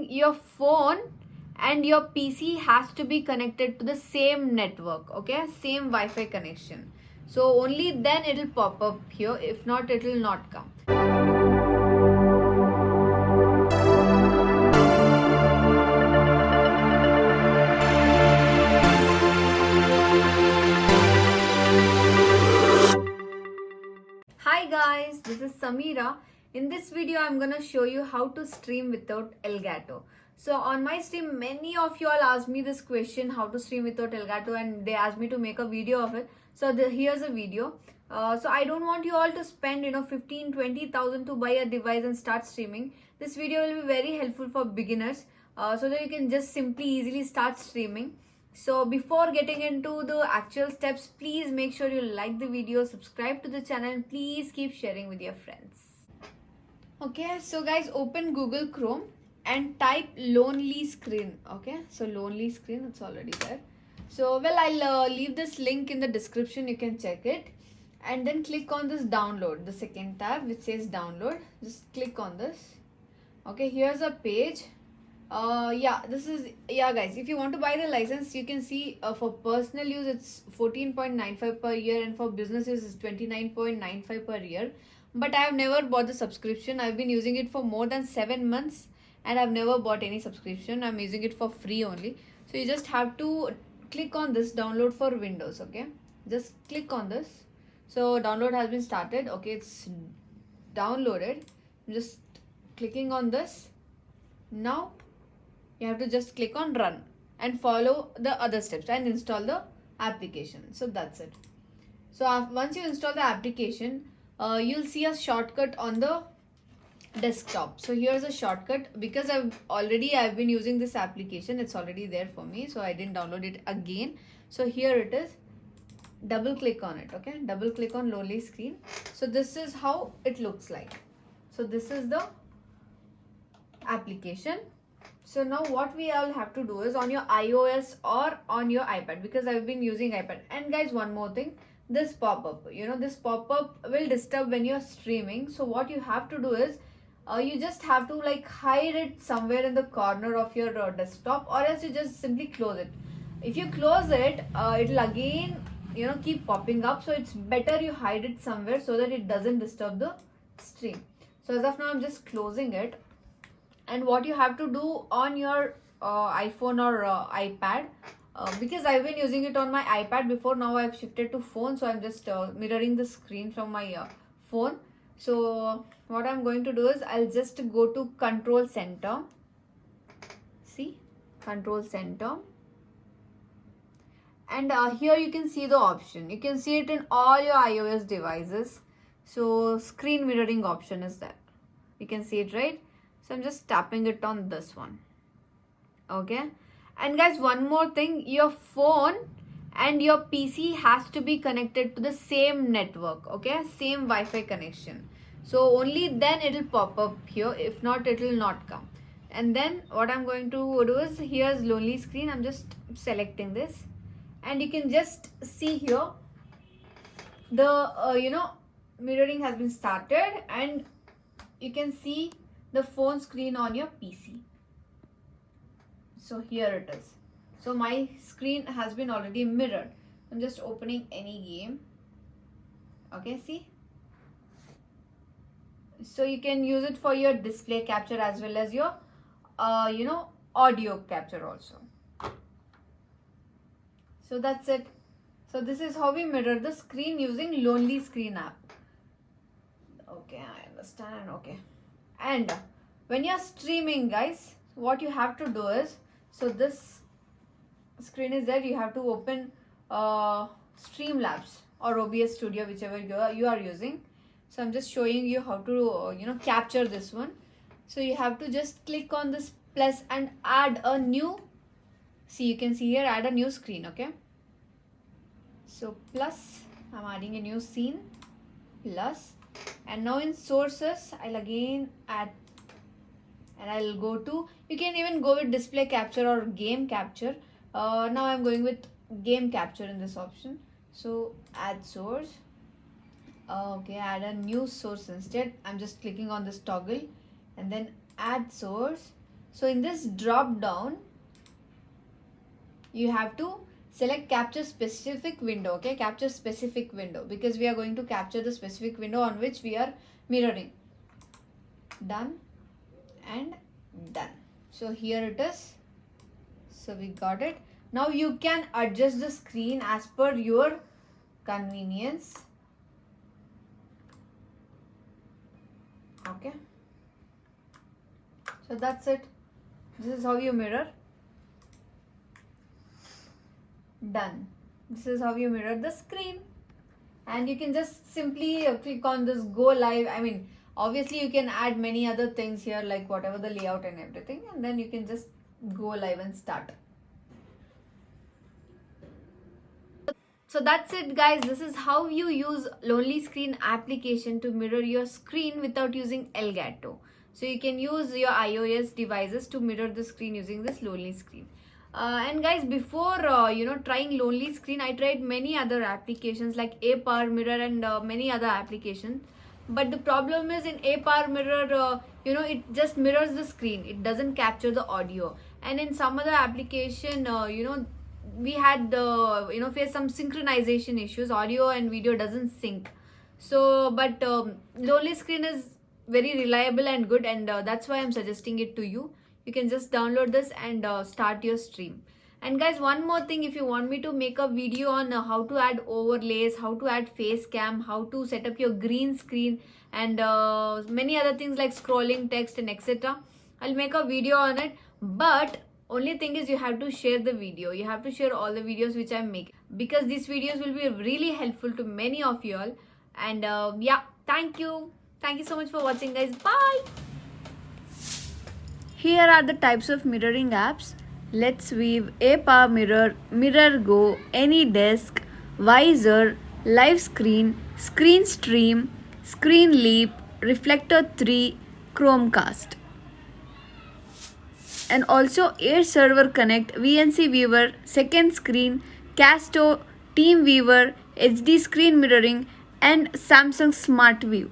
thing, your phone and your PC has to be connected to the same network, okay, same Wi-Fi connection. So only then it will pop up here. If not, it will not come. Hi guys, this is Samira. In this video, I'm gonna show you how to stream without Elgato. So on my stream, many of you all asked me this question, how to stream without Elgato, and they asked me to make a video of it. So here's a video. So I don't want you all to spend 15,000-20,000 to buy a device and start streaming. This video will be very helpful for beginners, so that you can just simply easily start streaming. So before getting into the actual steps, please make sure you like the video, subscribe to the channel, and please keep sharing with your friends. Okay, so guys, open Google Chrome and type lonely screen. Okay, so lonely screen, it's already there. So well, I'll leave this link in the description, you can check it. And then click on this download, the second tab which says download. Just click on this. Okay, here's a page. Guys, if you want to buy the license, you can see for personal use it's 14.95 per year, and for business use it's 29.95 per year. But I have never bought the subscription. I've been using it for more than 7 months and I've never bought any subscription. I'm using it for free only. So you just have to click on this download for Windows. Okay, just click on this. So download has been started. Okay, it's downloaded. I'm just clicking on this. Now you have to just click on run and follow the other steps and install the application. So that's it. So once you install the application, you'll see a shortcut on the desktop. So here's a shortcut. Because I've been using this application, it's already there for me, so I didn't download it again. So here it is. Double click on it. Okay, double click on lonely screen. So this is how it looks like. So this is the application. So now what we all have to do is on your iOS or on your iPad, because I've been using iPad. And guys, one more thing, this pop-up, this pop-up will disturb when you're streaming. So what you have to do is you just have to hide it somewhere in the corner of your desktop, or else you just simply close it. If you close it, it'll again keep popping up. So it's better you hide it somewhere so that it doesn't disturb the stream. So as of now, I'm just closing it. And what you have to do on your iPhone or iPad, because I've been using it on my iPad before, now I've shifted to phone, so I'm just mirroring the screen from my phone. So what I'm going to do is I'll just go to Control Center. See, Control Center. And here you can see the option. You can see it in all your iOS devices. So screen mirroring option is there. You can see it, right? So I'm just tapping it on this one. Okay. And guys, one more thing, your phone and your PC has to be connected to the same network. Okay, same Wi-Fi connection. So only then it will pop up here. If not, it will not come. And then what I'm going to do is, here's lonely screen. I'm just selecting this. And you can just see here the mirroring has been started, and you can see the phone screen on your PC. So here it is. So my screen has been already mirrored. I'm just opening any game. Okay, see. So you can use it for your display capture as well as your audio capture also. So that's it. So this is how we mirror the screen using Lonely Screen app. Okay, I understand. Okay. And when you're streaming, guys, what you have to do is, so this screen is there, you have to open Streamlabs or OBS Studio, whichever you are using. So I'm just showing you how to capture this one. So you have to just click on this plus and add a new, see, you can see here, add a new screen. Okay, so plus, I'm adding a new scene, plus, and now in sources I'll again add, and I'll go to, you can even go with display capture or game capture. Now I'm going with game capture in this option. So add source. Okay, add a new source instead. I'm just clicking on this toggle and then add source. So in this drop down, you have to select capture specific window. Okay, capture specific window, because we are going to capture the specific window on which we are mirroring. Done and done. So here it is. So we got it. Now you can adjust the screen as per your convenience. Okay, so that's it. This is how you mirror. Done. This is how you mirror the screen, and you can just simply click on this go live. I mean, obviously you can add many other things here, like whatever the layout and everything, and then you can just go live and start. So that's it, guys. This is how you use Lonely Screen application to mirror your screen without using Elgato. So you can use your iOS devices to mirror the screen using this Lonely Screen. And guys, before trying Lonely Screen, I tried many other applications like ApowerMirror and many other applications. But the problem is in ApowerMirror, it just mirrors the screen. It doesn't capture the audio. And in some other application, we had faced some synchronization issues. Audio and video doesn't sync. So but Lonely Screen is very reliable and good, and that's why I'm suggesting it to you. You can just download this and start your stream. And guys, one more thing, if you want me to make a video on how to add overlays, how to add face cam, how to set up your green screen, and many other things like scrolling text and etc., I'll make a video on it. But only thing is, you have to share the video. You have to share all the videos which I'm making, because these videos will be really helpful to many of you all. And yeah, thank you so much for watching, guys. Bye. Here are the types of mirroring apps: Let's Weave, ApowerMirror, MirrorGo, AnyDesk, Visor, Livescreen, ScreenStream, ScreenLeap, Reflector 3, Chromecast. And also Air Server Connect, VNC Viewer, Second Screen, Casto, TeamViewer, HD Screen Mirroring, and Samsung Smart View.